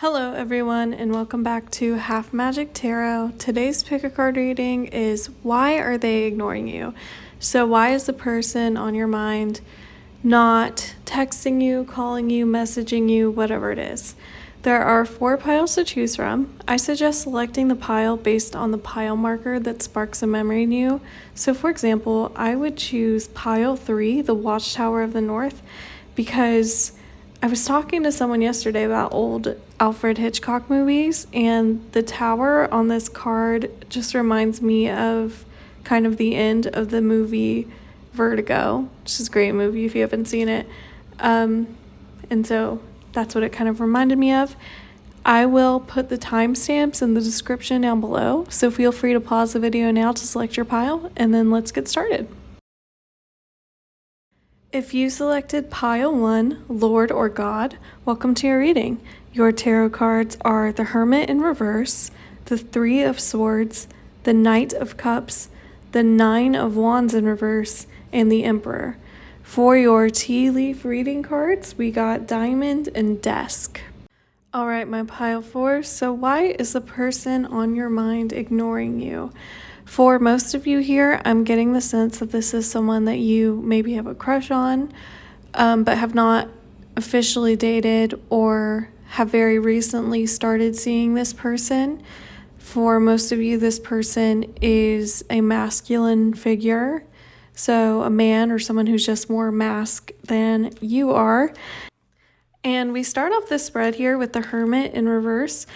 Hello everyone and welcome back to Half Magic Tarot. Today's pick a card reading is why are they ignoring you? So why is the person on your mind not texting you, calling you, messaging you, whatever it is? There are 4 piles to choose from. I suggest selecting the pile based on the pile marker that sparks a memory in you. So for example, I would choose pile 3, the Watchtower of the North, because I was talking to someone yesterday about old Alfred Hitchcock movies, and the tower on this card just reminds me of kind of the end of the movie Vertigo, which is a great movie if you haven't seen it. And so that's what it kind of reminded me of. I will put the timestamps in the description down below, so feel free to pause the video now to select your pile, and then let's get started. If you selected pile 1, Lord or God, welcome to your reading. Your tarot cards are the Hermit in reverse, the 3 of Swords, the Knight of Cups, the 9 of Wands in reverse, and the Emperor. For your tea leaf reading cards, we got Diamond and Desk. All right, my pile 4. So why is the person on your mind ignoring you? For most of you here, I'm getting the sense that this is someone that you maybe have a crush on, but have not officially dated or have very recently started seeing this person. For most of you, this person is a masculine figure, so a man or someone who's just more masc than you are. And we start off this spread here with the Hermit in reverse,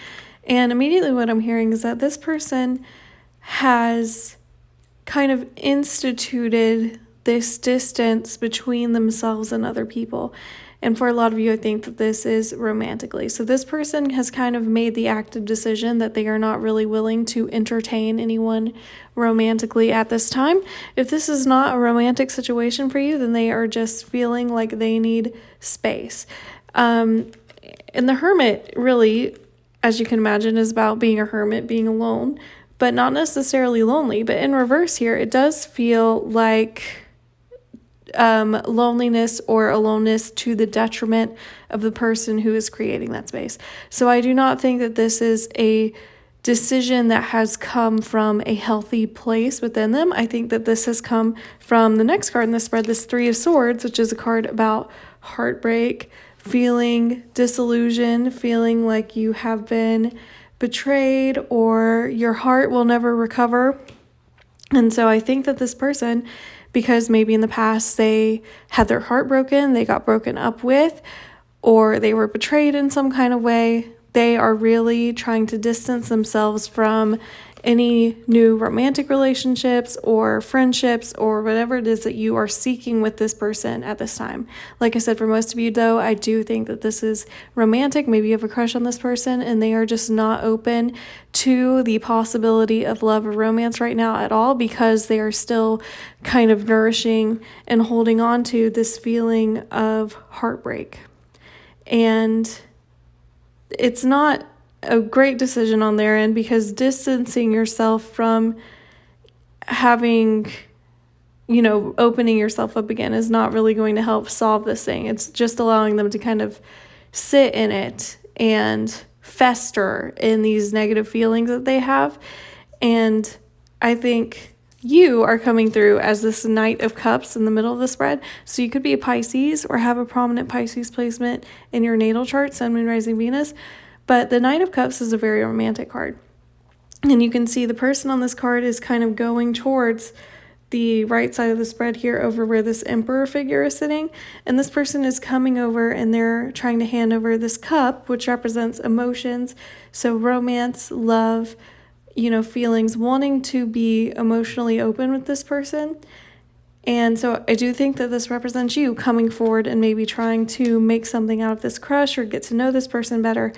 and immediately what I'm hearing is that this person has kind of instituted this distance between themselves and other people. And for a lot of you, I think that this is romantically. So this person has kind of made the active decision that they are not really willing to entertain anyone romantically at this time. If this is not a romantic situation for you, then they are just feeling like they need space. And the Hermit really, as you can imagine, is about being a hermit, being alone, but not necessarily lonely. But in reverse here, it does feel like loneliness or aloneness to the detriment of the person who is creating that space. So I do not think that this is a decision that has come from a healthy place within them. I think that this has come from the next card in the spread, this 3 of Swords, which is a card about heartbreak, feeling disillusioned, feeling like you have been betrayed or your heart will never recover. And so I think that this person, because maybe in the past they had their heart broken, they got broken up with, or they were betrayed in some kind of way, they are really trying to distance themselves from any new romantic relationships or friendships or whatever it is that you are seeking with this person at this time. Like I said, for most of you though, I do think that this is romantic. Maybe you have a crush on this person and they are just not open to the possibility of love or romance right now at all, because they are still kind of nourishing and holding on to this feeling of heartbreak. And it's not a great decision on their end, because distancing yourself from having, opening yourself up again is not really going to help solve this thing. It's just allowing them to kind of sit in it and fester in these negative feelings that they have. And I think you are coming through as this Knight of Cups in the middle of the spread. So you could be a Pisces or have a prominent Pisces placement in your natal chart, Sun, Moon, Rising, Venus. But the Knight of Cups is a very romantic card. And you can see the person on this card is kind of going towards the right side of the spread here, over where this Emperor figure is sitting. And this person is coming over and they're trying to hand over this cup, which represents emotions. So romance, love, feelings, wanting to be emotionally open with this person. And so I do think that this represents you coming forward and maybe trying to make something out of this crush or get to know this person better.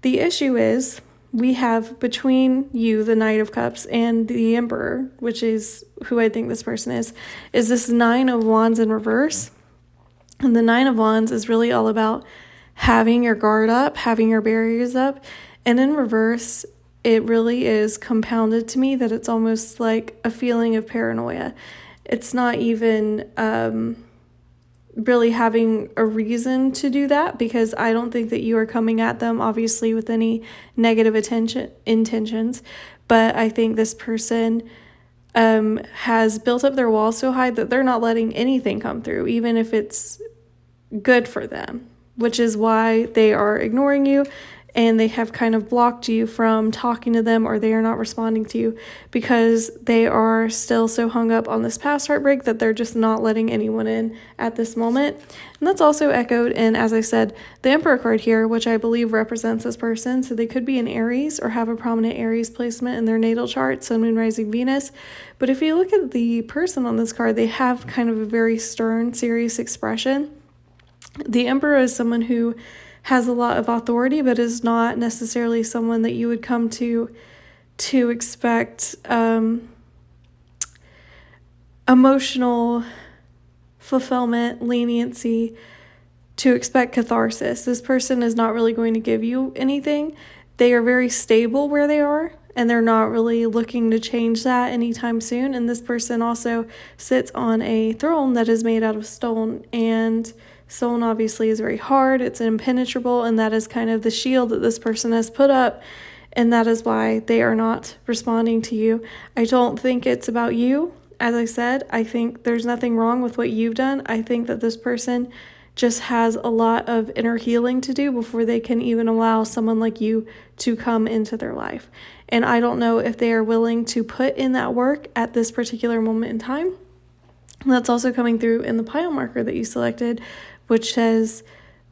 The issue is we have between you, the Knight of Cups, and the Emperor, which is who I think this person is this 9 of Wands in reverse. And the 9 of Wands is really all about having your guard up, having your barriers up. And in reverse, it really is compounded to me that it's almost like a feeling of paranoia. It's not even really having a reason to do that, because I don't think that you are coming at them obviously with any negative intentions, but I think this person has built up their wall so high that they're not letting anything come through, even if it's good for them, which is why they are ignoring you, and they have kind of blocked you from talking to them, or they are not responding to you because they are still so hung up on this past heartbreak that they're just not letting anyone in at this moment. And that's also echoed in, as I said, the Emperor card here, which I believe represents this person. So they could be an Aries or have a prominent Aries placement in their natal chart, Sun, Moon, Rising, Venus. But if you look at the person on this card, they have kind of a very stern, serious expression. The Emperor is someone who has a lot of authority, but is not necessarily someone that you would come to expect emotional fulfillment, leniency, to expect catharsis. This person is not really going to give you anything. They are very stable where they are, and they're not really looking to change that anytime soon. And this person also sits on a throne that is made out of stone, and stone obviously is very hard, it's impenetrable, and that is kind of the shield that this person has put up, and that is why they are not responding to you. I don't think it's about you. As I said, I think there's nothing wrong with what you've done. I think that this person just has a lot of inner healing to do before they can even allow someone like you to come into their life. And I don't know if they are willing to put in that work at this particular moment in time. And that's also coming through in the pile marker that you selected, which says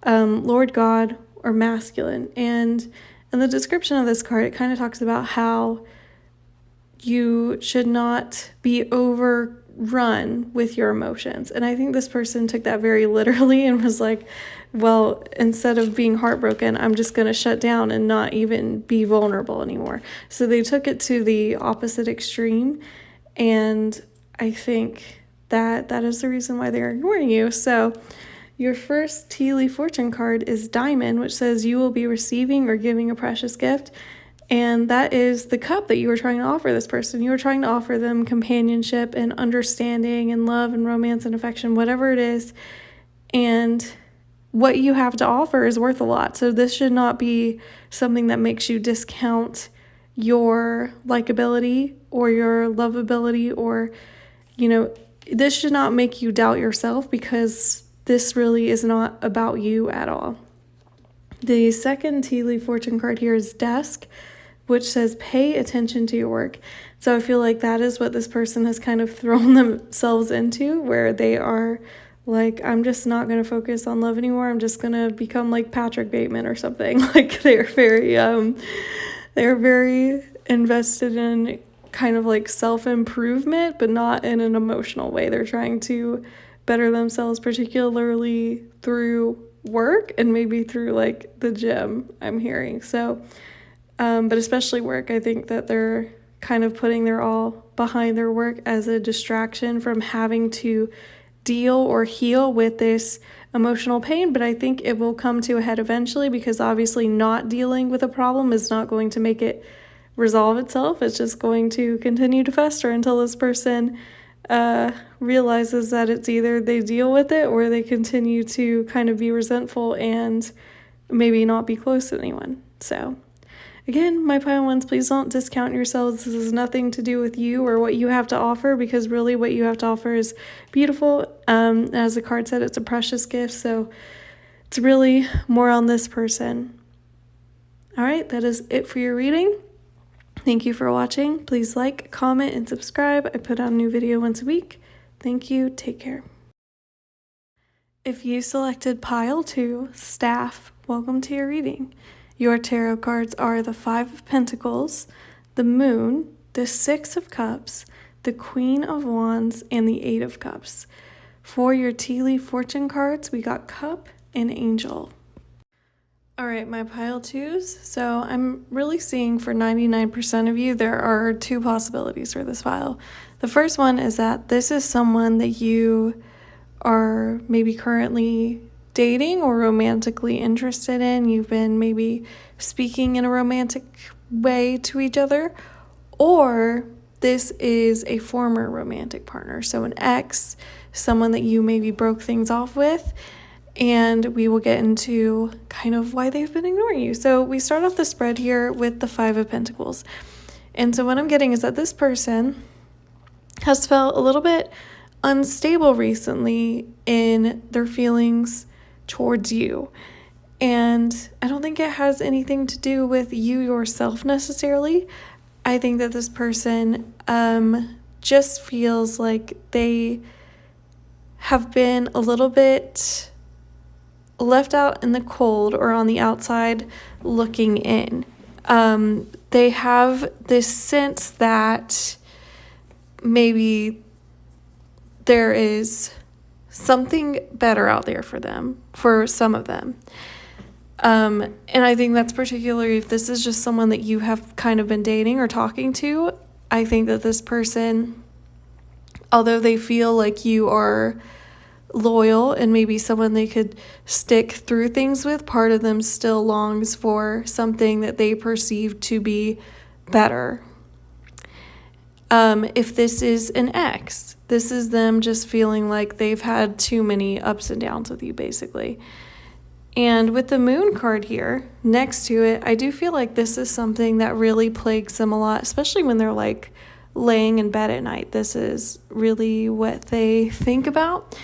Lord God or masculine. And in the description of this card, it kind of talks about how you should not be overrun with your emotions. And I think this person took that very literally and was like, well, instead of being heartbroken, I'm just going to shut down and not even be vulnerable anymore. So they took it to the opposite extreme. And I think that is the reason why they're ignoring you. So your first tea leaf fortune card is Diamond, which says you will be receiving or giving a precious gift. And that is the cup that you were trying to offer this person. You were trying to offer them companionship and understanding and love and romance and affection, whatever it is. And what you have to offer is worth a lot. So this should not be something that makes you discount your likability or your lovability, or, this should not make you doubt yourself, because this really is not about you at all. The second tea leaf fortune card here is Desk, which says pay attention to your work. So I feel like that is what this person has kind of thrown themselves into, where they are like, I'm just not going to focus on love anymore. I'm just going to become like Patrick Bateman or something. Like they're very invested in kind of like self-improvement, but not in an emotional way. They're trying to better themselves, particularly through work and maybe through like the gym, I'm hearing. So, but especially work. I think that they're kind of putting their all behind their work as a distraction from having to deal or heal with this emotional pain. But I think it will come to a head eventually, because obviously not dealing with a problem is not going to make it resolve itself. It's just going to continue to fester until this person realizes that it's either they deal with it or they continue to kind of be resentful and maybe not be close to anyone. So again, my pile ones, please don't discount yourselves. This has nothing to do with you or what you have to offer, because really what you have to offer is beautiful. As the card said, it's a precious gift. So it's really more on this person. All right, that is it for your reading. Thank you for watching. Please like, comment, and subscribe. I put out a new video once a week. Thank you. Take care. If you selected pile 2, Staff, welcome to your reading. Your tarot cards are the 5 of Pentacles, the Moon, the 6 of Cups, the Queen of Wands, and the 8 of Cups. For your tea leaf fortune cards, we got Cup and Angel. All right, my pile 2s. So I'm really seeing for 99% of you, there are 2 possibilities for this file. The first one is that this is someone that you are maybe currently dating or romantically interested in. You've been maybe speaking in a romantic way to each other, or this is a former romantic partner, so an ex, someone that you maybe broke things off with. And we will get into kind of why they've been ignoring you. So we start off the spread here with the Five of Pentacles. And so what I'm getting is that this person has felt a little bit unstable recently in their feelings towards you. And I don't think it has anything to do with you yourself necessarily. I think that this person just feels like they have been a little bit left out in the cold or on the outside looking in. They have this sense that maybe there is something better out there for them, for some of them. And I think that's particularly if this is just someone that you have kind of been dating or talking to. I think that this person, although they feel like you are loyal and maybe someone they could stick through things with, part of them still longs for something that they perceive to be better. If this is an ex, this is them just feeling like they've had too many ups and downs with you, basically. And with the Moon card here next to it, I do feel like this is something that really plagues them a lot, especially when they're like laying in bed at night. This is really what they think about.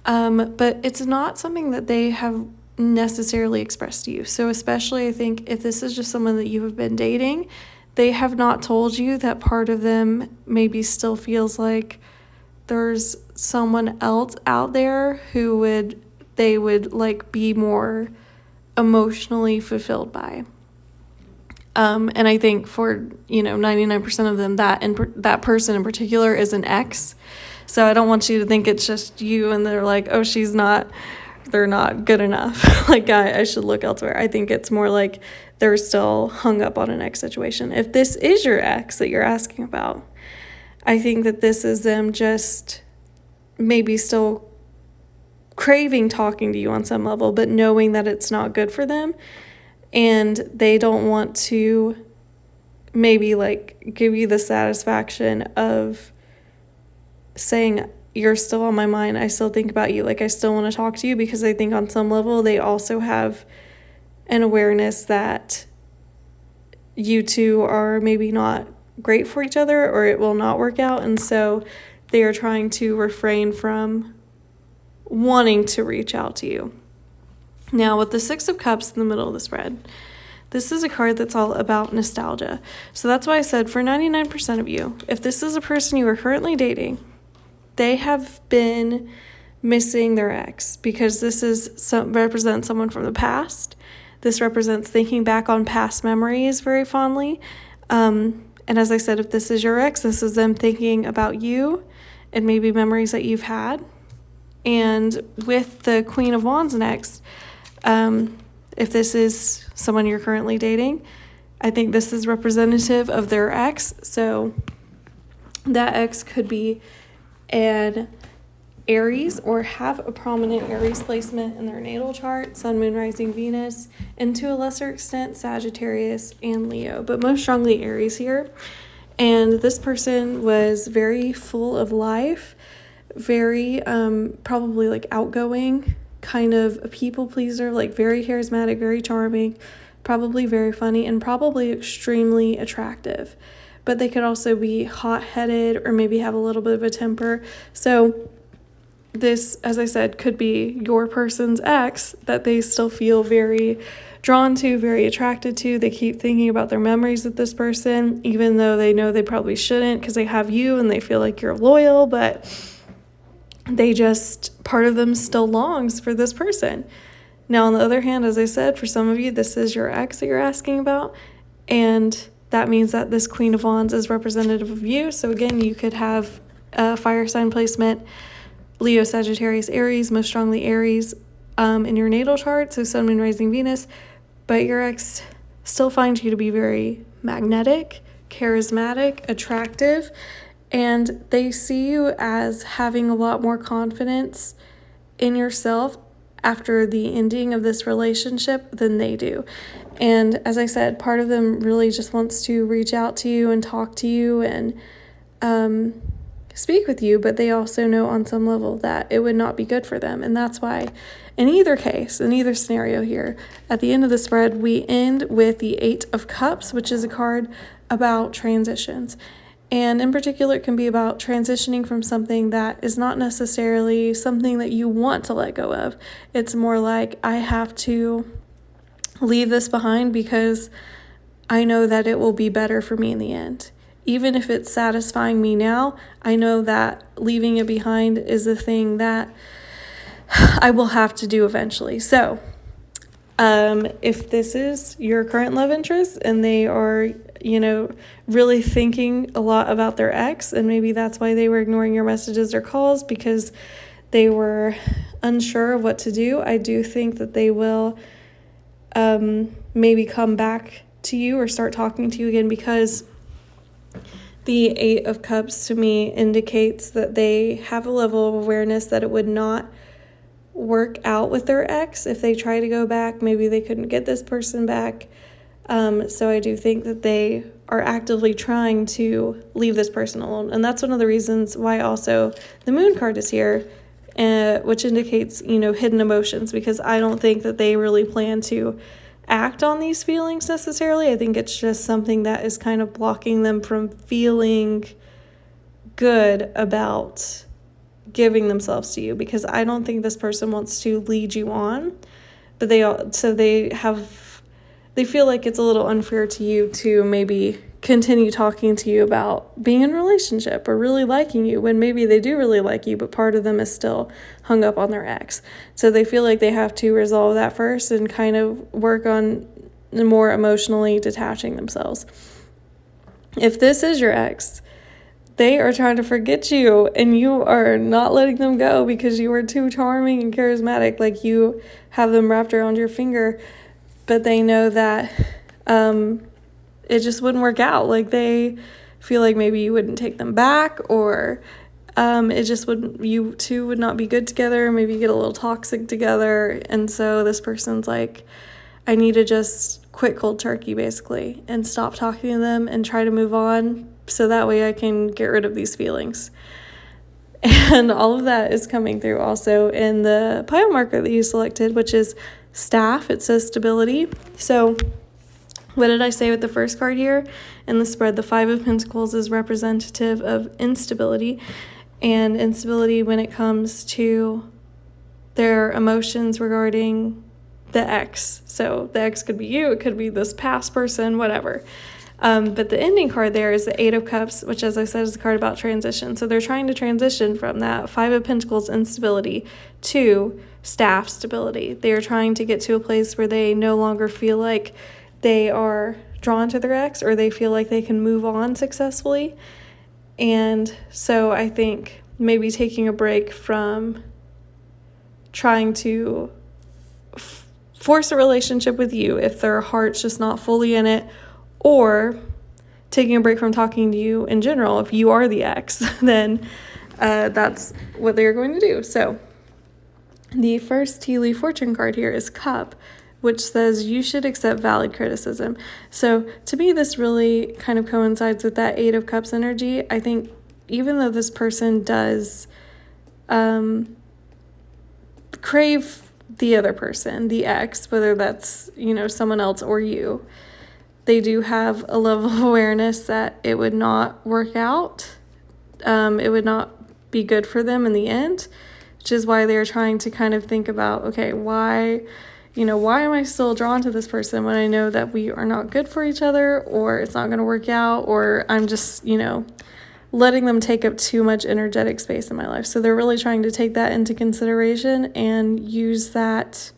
But it's not something that they have necessarily expressed to you. So especially I think if this is just someone that you have been dating, they have not told you that part of them maybe still feels like there's someone else out there who they would like be more emotionally fulfilled by. And I think for, 99% of them, that person in particular is an ex. So I don't want you to think it's just you and they're like, oh, they're not good enough. Like I should look elsewhere. I think it's more like they're still hung up on an ex situation. If this is your ex that you're asking about, I think that this is them just maybe still craving talking to you on some level, but knowing that it's not good for them. And they don't want to maybe like give you the satisfaction of saying, you're still on my mind. I still think about you. Like I still want to talk to you, because I think on some level they also have an awareness that you two are maybe not great for each other or it will not work out. And so they are trying to refrain from wanting to reach out to you. Now with the Six of Cups in the middle of the spread, this is a card that's all about nostalgia. So that's why I said for 99% of you, if this is a person you are currently dating, they have been missing their ex, because this represents someone from the past. This represents thinking back on past memories very fondly. And as I said, if this is your ex, this is them thinking about you and maybe memories that you've had. And with the Queen of Wands next, if this is someone you're currently dating, I think this is representative of their ex. So that ex could be an Aries or have a prominent Aries placement in their natal chart, Sun, Moon, Rising, Venus, and to a lesser extent Sagittarius and Leo, but most strongly Aries here. And this person was very full of life, very probably like outgoing, kind of a people pleaser, like very charismatic, very charming, probably very funny, and probably extremely attractive. But they could also be hot-headed or maybe have a little bit of a temper. So this, as I said, could be your person's ex that they still feel very drawn to, very attracted to. They keep thinking about their memories with this person, even though they know they probably shouldn't, because they have you and they feel like you're loyal, but part of them still longs for this person. Now, on the other hand, as I said, for some of you, this is your ex that you're asking about, and that means that this Queen of Wands is representative of you. So again, you could have a fire sign placement, Leo, Sagittarius, Aries, most strongly Aries, in your natal chart, so Sun, Moon, Rising, Venus, but your ex still finds you to be very magnetic, charismatic, attractive, and they see you as having a lot more confidence in yourself after the ending of this relationship than they do. And as I said, part of them really just wants to reach out to you and talk to you and speak with you, but they also know on some level that it would not be good for them. And that's why in either case, in either scenario here, at the end of the spread, we end with the Eight of Cups, which is a card about transitions. And in particular, it can be about transitioning from something that is not necessarily something that you want to let go of. It's more like, I have to leave this behind because I know that it will be better for me in the end. Even if it's satisfying me now, I know that leaving it behind is a thing that I will have to do eventually. So, if this is your current love interest and they are, really thinking a lot about their ex, and maybe that's why they were ignoring your messages or calls because they were unsure of what to do, I do think that they will maybe come back to you or start talking to you again, because the Eight of Cups to me indicates that they have a level of awareness that it would not work out with their ex if they try to go back. Maybe they couldn't get this person back. So I do think that they are actively trying to leave this person alone. And that's one of the reasons why also the Moon card is here, which indicates, hidden emotions, because I don't think that they really plan to act on these feelings necessarily. I think it's just something that is kind of blocking them from feeling good about giving themselves to you, because I don't think this person wants to lead you on, but they feel like it's a little unfair to you to maybe continue talking to you about being in a relationship or really liking you, when maybe they do really like you, but part of them is still hung up on their ex. So they feel like they have to resolve that first and kind of work on more emotionally detaching themselves. If this is your ex, they are trying to forget you and you are not letting them go because you are too charming and charismatic. Like, you have them wrapped around your finger, but they know that it just wouldn't work out. Like, they feel like maybe you wouldn't take them back, or it just wouldn't, you two would not be good together. Maybe you get a little toxic together. And so this person's like, I need to just quit cold turkey, basically, and stop talking to them and try to move on, so that way I can get rid of these feelings. And all of that is coming through also in the pile marker that you selected, which is Staff. It says stability. So what did I say with the first card here in the spread? The Five of Pentacles is representative of instability, and instability when it comes to their emotions regarding the ex. So the ex could be you, it could be this past person, whatever. But the ending card there is the Eight of Cups, which, as I said, is a card about transition. So they're trying to transition from that Five of Pentacles instability to Staff stability. They are trying to get to a place where they no longer feel like they are drawn to their ex, or they feel like they can move on successfully. And so I think maybe taking a break from trying to force a relationship with you if their heart's just not fully in it, or taking a break from talking to you in general. If you are the ex, then that's what they're going to do. So the first tea leaf fortune card here is Cup, which says you should accept valid criticism. So to me, this really kind of coincides with that Eight of Cups energy. I think even though this person does crave the other person, the ex, whether that's, someone else or you, they do have a level of awareness that it would not work out. It would not be good for them in the end, which is why they're trying to kind of think about, okay, why am I still drawn to this person when I know that we are not good for each other, or it's not going to work out, or I'm just, letting them take up too much energetic space in my life. So they're really trying to take that into consideration and use that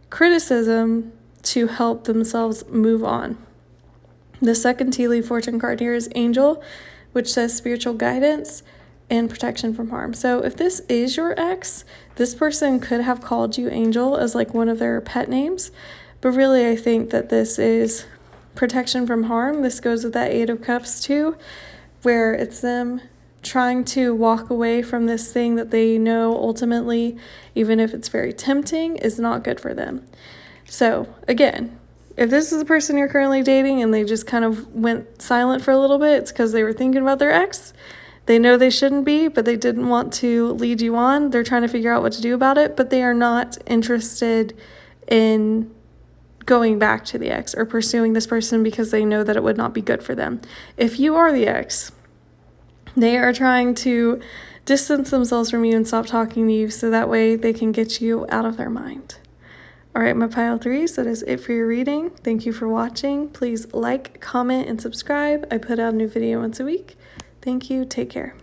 criticism to help themselves move on. The second tea leaf fortune card here is Angel, which says spiritual guidance and protection from harm. So if this is your ex, this person could have called you Angel as like one of their pet names, but really I think that this is protection from harm. This goes with that Eight of Cups too, where it's them trying to walk away from this thing that they know ultimately, even if it's very tempting, is not good for them. So again, if this is the person you're currently dating and they just kind of went silent for a little bit, it's because they were thinking about their ex. They know they shouldn't be, but they didn't want to lead you on. They're trying to figure out what to do about it, but they are not interested in going back to the ex or pursuing this person because they know that it would not be good for them. If you are the ex, they are trying to distance themselves from you and stop talking to you so that way they can get you out of their mind. All right, my pile threes, that is it for your reading. Thank you for watching. Please like, comment, and subscribe. I put out a new video once a week. Thank you. Take care.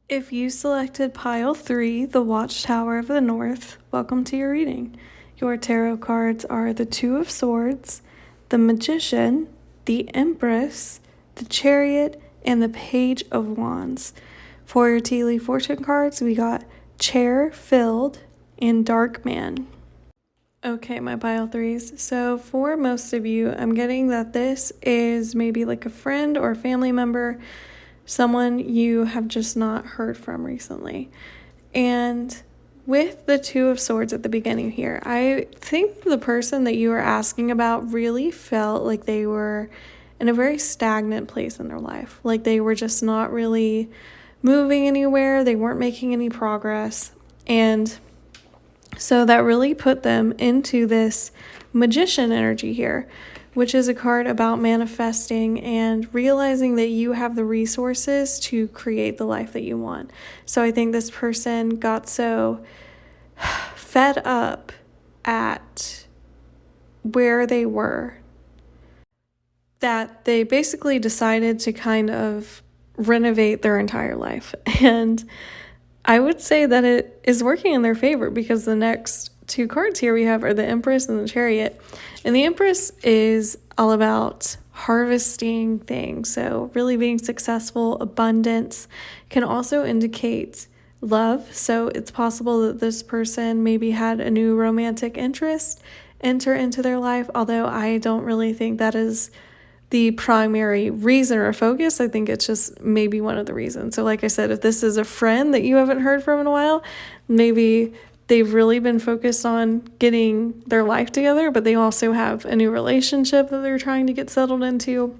If you selected pile 3, the Watchtower of the North, welcome to your reading. Your tarot cards are the Two of Swords, the Magician, the Empress, the Chariot, and the Page of Wands. For your tea leaf fortune cards, we got Chair Filled and Dark Man. Okay, my pile threes. So for most of you, I'm getting that this is maybe like a friend or a family member, someone you have just not heard from recently. And with the Two of Swords at the beginning here, I think the person that you are asking about really felt like they were in a very stagnant place in their life. Like they were just not really moving anywhere. They weren't making any progress. And so that really put them into this Magician energy here, which is a card about manifesting and realizing that you have the resources to create the life that you want. So I think this person got so fed up at where they were that they basically decided to kind of renovate their entire life. And I would say that it is working in their favor because the next two cards here we have are the Empress and the Chariot. And the Empress is all about harvesting things. So really being successful, abundance can also indicate love. So it's possible that this person maybe had a new romantic interest enter into their life, although I don't really think that is the primary reason or focus. I think it's just maybe one of the reasons. So like I said, if this is a friend that you haven't heard from in a while, maybe they've really been focused on getting their life together, but they also have a new relationship that they're trying to get settled into.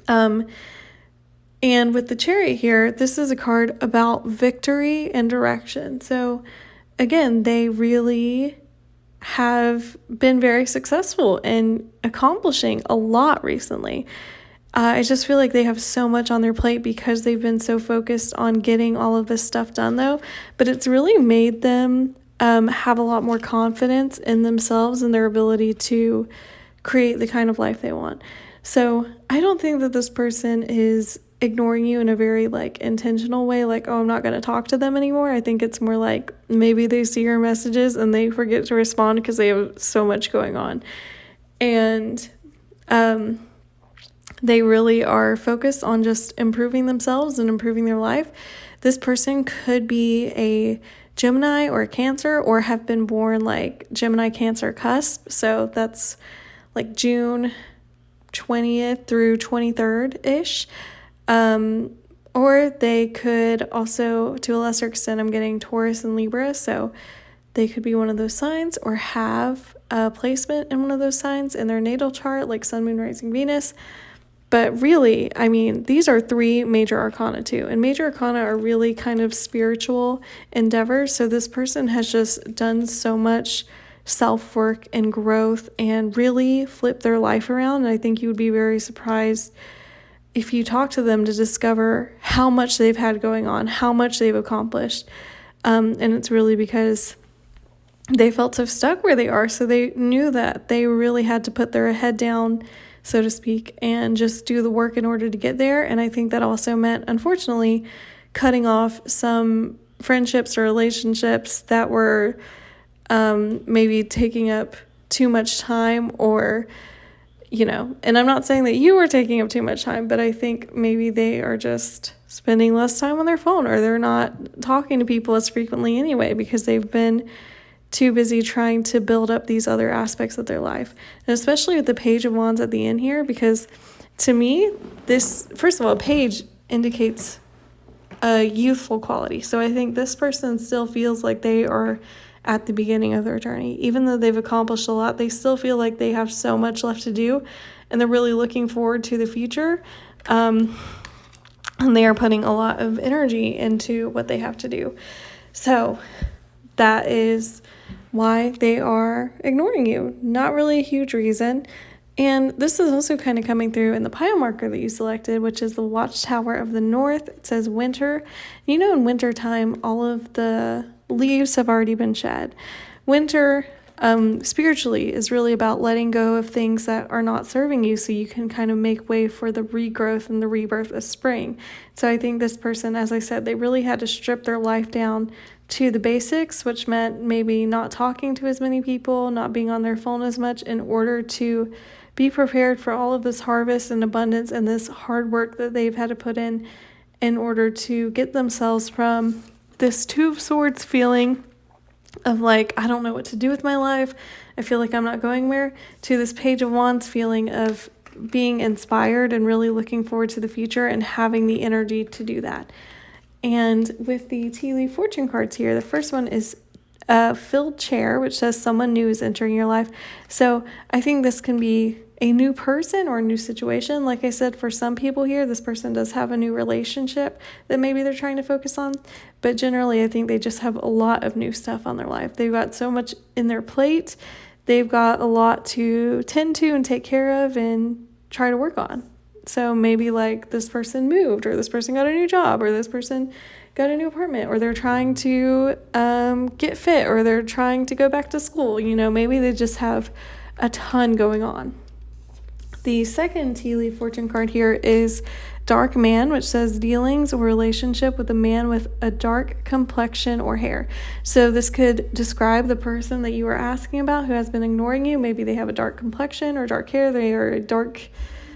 And with the Chariot here, this is a card about victory and direction. So again, they really have been very successful in accomplishing a lot recently. I just feel like they have so much on their plate because they've been so focused on getting all of this stuff done though, but it's really made them have a lot more confidence in themselves and their ability to create the kind of life they want. So I don't think that this person is ignoring you in a very like intentional way, like, oh, I'm not going to talk to them anymore. I think it's more like maybe they see your messages and they forget to respond because they have so much going on. And they really are focused on just improving themselves and improving their life. This person could be a Gemini or a Cancer or have been born like Gemini Cancer cusp. So that's like June 20th through 23rd-ish. Or they could also, to a lesser extent, I'm getting Taurus and Libra, so they could be one of those signs or have a placement in one of those signs in their natal chart, like Sun, Moon, Rising, Venus. But really, I mean, these are 3 major arcana too, and major arcana are really kind of spiritual endeavors. So this person has just done so much self-work and growth and really flipped their life around. And I think you would be very surprised if you talk to them to discover how much they've had going on, how much they've accomplished. And it's really because they felt so stuck where they are. So they knew that they really had to put their head down, so to speak, and just do the work in order to get there. And I think that also meant, unfortunately, cutting off some friendships or relationships that were maybe taking up too much time or, you know, and I'm not saying that you are taking up too much time, but I think maybe they are just spending less time on their phone or they're not talking to people as frequently anyway because they've been too busy trying to build up these other aspects of their life. And especially with the Page of Wands at the end here, because to me, this, first of all, page indicates a youthful quality. So I think this person still feels like they are at the beginning of their journey. Even though they've accomplished a lot, they still feel like they have so much left to do and they're really looking forward to the future. and they are putting a lot of energy into what they have to do. So that is why they are ignoring you. Not really a huge reason. And this is also kind of coming through in the pile marker that you selected, which is the Watchtower of the North. It says winter. You know, in winter time, all of the leaves have already been shed. Winter, spiritually, is really about letting go of things that are not serving you, so you can kind of make way for the regrowth and the rebirth of spring. So I think this person, as I said, they really had to strip their life down to the basics, which meant maybe not talking to as many people, not being on their phone as much, in order to be prepared for all of this harvest and abundance and this hard work that they've had to put in order to get themselves from this Two of Swords feeling of like, I don't know what to do with my life, I feel like I'm not going where, to this Page of Wands feeling of being inspired and really looking forward to the future and having the energy to do that. And with the tea leaf fortune cards here, the first one is a filled chair, which says someone new is entering your life. So I think this can be a new person or a new situation. Like I said, for some people here, this person does have a new relationship that maybe they're trying to focus on. But generally, I think they just have a lot of new stuff on their life. They've got so much in their plate. They've got a lot to tend to and take care of and try to work on. So maybe like this person moved, or this person got a new job, or this person got a new apartment, or they're trying to get fit, or they're trying to go back to school. You know, maybe they just have a ton going on. The second tea leaf fortune card here is Dark Man, which says dealings or relationship with a man with a dark complexion or hair. So this could describe the person that you are asking about who has been ignoring you. Maybe they have a dark complexion or dark hair. They are a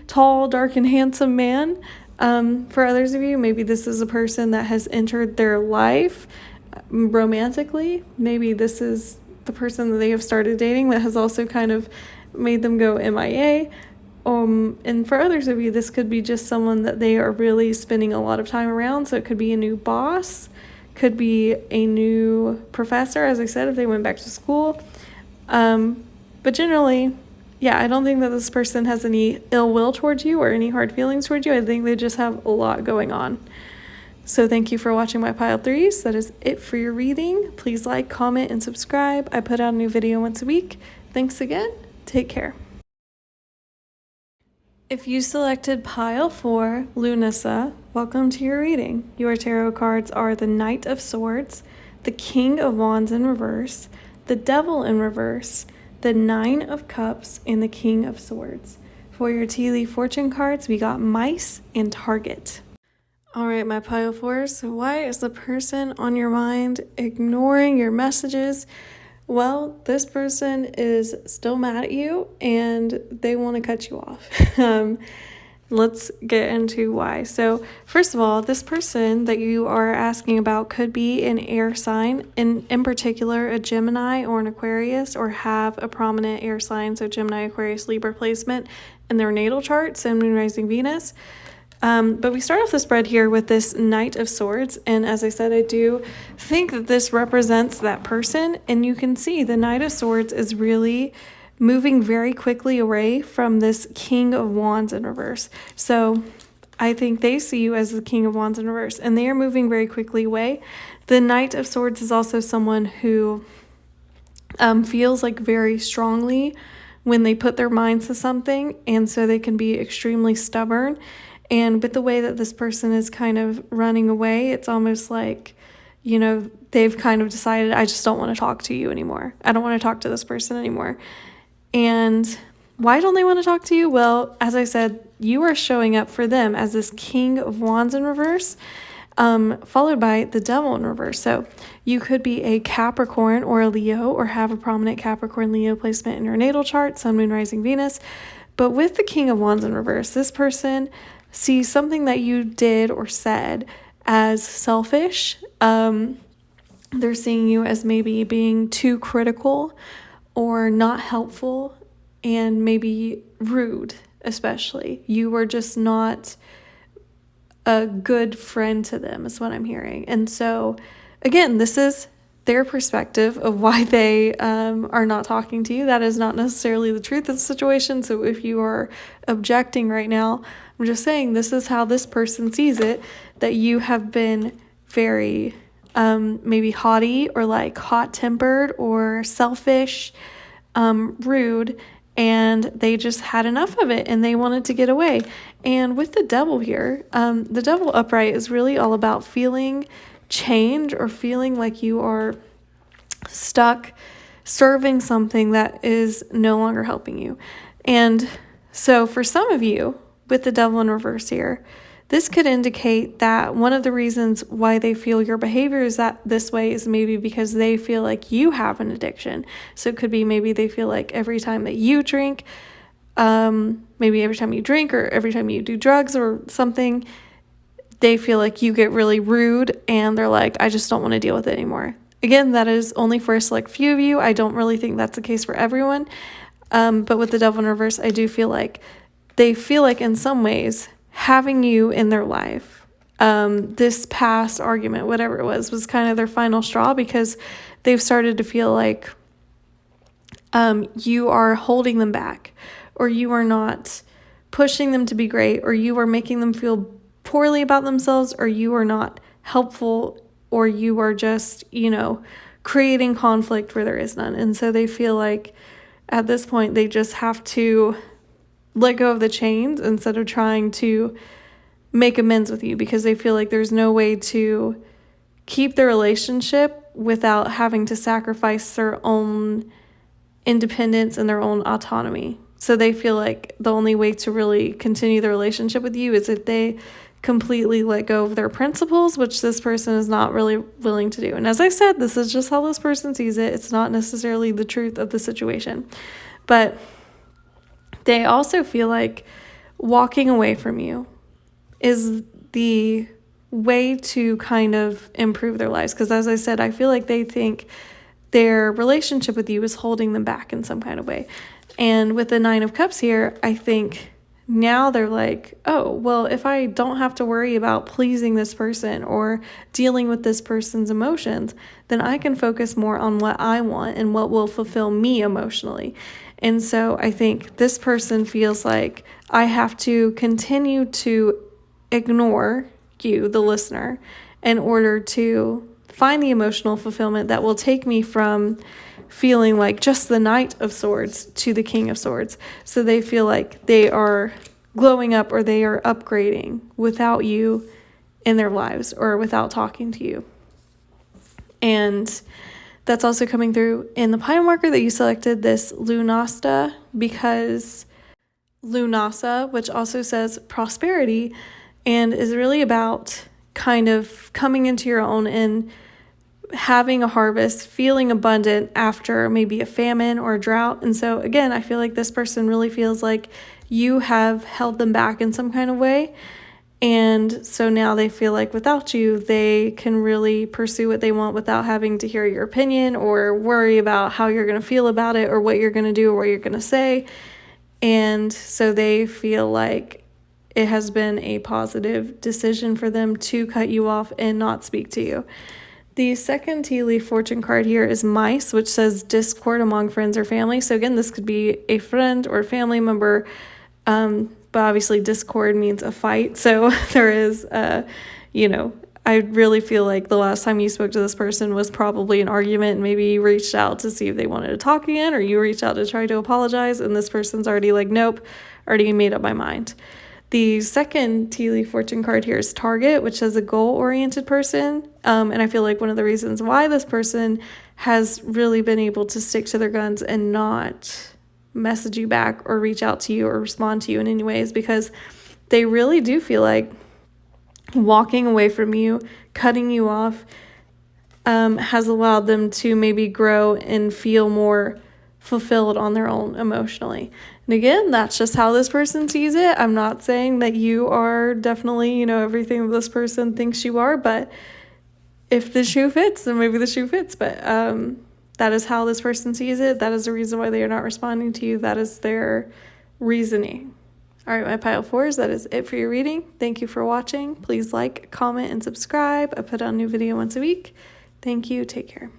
tall, dark, and handsome man. For others of you, maybe this is a person that has entered their life romantically. Maybe this is the person that they have started dating that has also kind of made them go MIA. And for others of you, this could be just someone that they are really spending a lot of time around. So it could be a new boss, could be a new professor, as I said, if they went back to school. But generally, yeah, I don't think that this person has any ill will towards you or any hard feelings towards you. I think they just have a lot going on. So thank you for watching my pile threes. That is it for your reading. Please like, comment, and subscribe. I put out a new video once a week. Thanks again. Take care. If you selected pile 4, Lunasa, welcome to your reading. Your tarot cards are the Knight of Swords, the King of Wands in reverse, the Devil in reverse, the 9 of Cups, and the King of Swords. For your tea leaf fortune cards, we got Mice and Target. All right, my pile 4s, why is the person on your mind ignoring your messages? Well, this person is still mad at you and they want to cut you off. Let's get into why. So first of all, this person that you are asking about could be an air sign, in particular a Gemini or an Aquarius, or have a prominent air sign, so Gemini, Aquarius, Libra placement in their natal chart, Sun, Moon, Rising, Venus. But we start off the spread here with this Knight of Swords, and as I said, I do think that this represents that person, and you can see the Knight of Swords is really moving very quickly away from this King of Wands in reverse. So I think they see you as the King of Wands in reverse, and they are moving very quickly away. The Knight of Swords is also someone who feels like very strongly when they put their minds to something, and so they can be extremely stubborn. And with the way that this person is kind of running away, it's almost like, you know, they've kind of decided, I just don't want to talk to you anymore. I don't want to talk to this person anymore. And why don't they want to talk to you? Well, as I said, you are showing up for them as this King of Wands in reverse, followed by the Devil in reverse. So you could be a Capricorn or a Leo, or have a prominent Capricorn Leo placement in your natal chart, Sun, Moon, Rising, Venus. But with the King of Wands in reverse, this person sees something that you did or said as selfish. They're seeing you as maybe being too critical or not helpful, and maybe rude, especially. You were just not a good friend to them, is what I'm hearing. And so, again, this is their perspective of why they are not talking to you. That is not necessarily the truth of the situation. So if you are objecting right now, I'm just saying this is how this person sees it, that you have been very maybe haughty or like hot-tempered or selfish, rude, and they just had enough of it and they wanted to get away. And with the devil here, the devil upright is really all about feeling change or feeling like you are stuck serving something that is no longer helping you. And so for some of you, with the devil in reverse here, this could indicate that one of the reasons why they feel your behavior is that this way is maybe because they feel like you have an addiction. So it could be maybe they feel like every time that you drink, maybe every time you drink or every time you do drugs or something, they feel like you get really rude and they're like, I just don't want to deal with it anymore. Again, that is only for a select few of you. I don't really think that's the case for everyone. But with the devil in reverse, I do feel like they feel like in some ways having you in their life, this past argument, whatever it was kind of their final straw, because they've started to feel like you are holding them back, or you are not pushing them to be great, or you are making them feel poorly about themselves, or you are not helpful, or you are just, creating conflict where there is none. And so they feel like at this point they just have to let go of the chains instead of trying to make amends with you, because they feel like there's no way to keep the relationship without having to sacrifice their own independence and their own autonomy. So they feel like the only way to really continue the relationship with you is if they completely let go of their principles, which this person is not really willing to do. And as I said, this is just how this person sees it. It's not necessarily the truth of the situation. But they also feel like walking away from you is the way to kind of improve their lives. Because as I said, I feel like they think their relationship with you is holding them back in some kind of way. And with the 9 of Cups here, I think now they're like, oh, well, if I don't have to worry about pleasing this person or dealing with this person's emotions, then I can focus more on what I want and what will fulfill me emotionally. And so I think this person feels like I have to continue to ignore you, the listener, in order to find the emotional fulfillment that will take me from feeling like just the Knight of Swords to the King of Swords. So they feel like they are glowing up or they are upgrading without you in their lives or without talking to you. And that's also coming through in the pile marker that you selected, this Lunasta, because Lunasa, which also says prosperity, and is really about kind of coming into your own and having a harvest, feeling abundant after maybe a famine or a drought. And so again, I feel like this person really feels like you have held them back in some kind of way. And so now they feel like without you, they can really pursue what they want without having to hear your opinion or worry about how you're going to feel about it or what you're going to do or what you're going to say. And so they feel like it has been a positive decision for them to cut you off and not speak to you. The second tea leaf fortune card here is Mice, which says discord among friends or family. So again, this could be a friend or a family member, but obviously discord means a fight. So there is, I really feel like the last time you spoke to this person was probably an argument, and maybe you reached out to see if they wanted to talk again, or you reached out to try to apologize, and this person's already like, nope, already made up my mind. The second tea leaf fortune card here is Target, which says a goal-oriented person. And I feel like one of the reasons why this person has really been able to stick to their guns and not message you back or reach out to you or respond to you in any way is because they really do feel like walking away from you, cutting you off, has allowed them to maybe grow and feel more fulfilled on their own emotionally. And again, that's just how this person sees it. I'm not saying that you are definitely, everything that this person thinks you are, but if the shoe fits, then maybe the shoe fits. But that is how this person sees it. That is the reason why they are not responding to you. That is their reasoning. All right, my pile fours, that is it for your reading. Thank you for watching. Please like, comment, and subscribe. I put out a new video once a week. Thank you. Take care.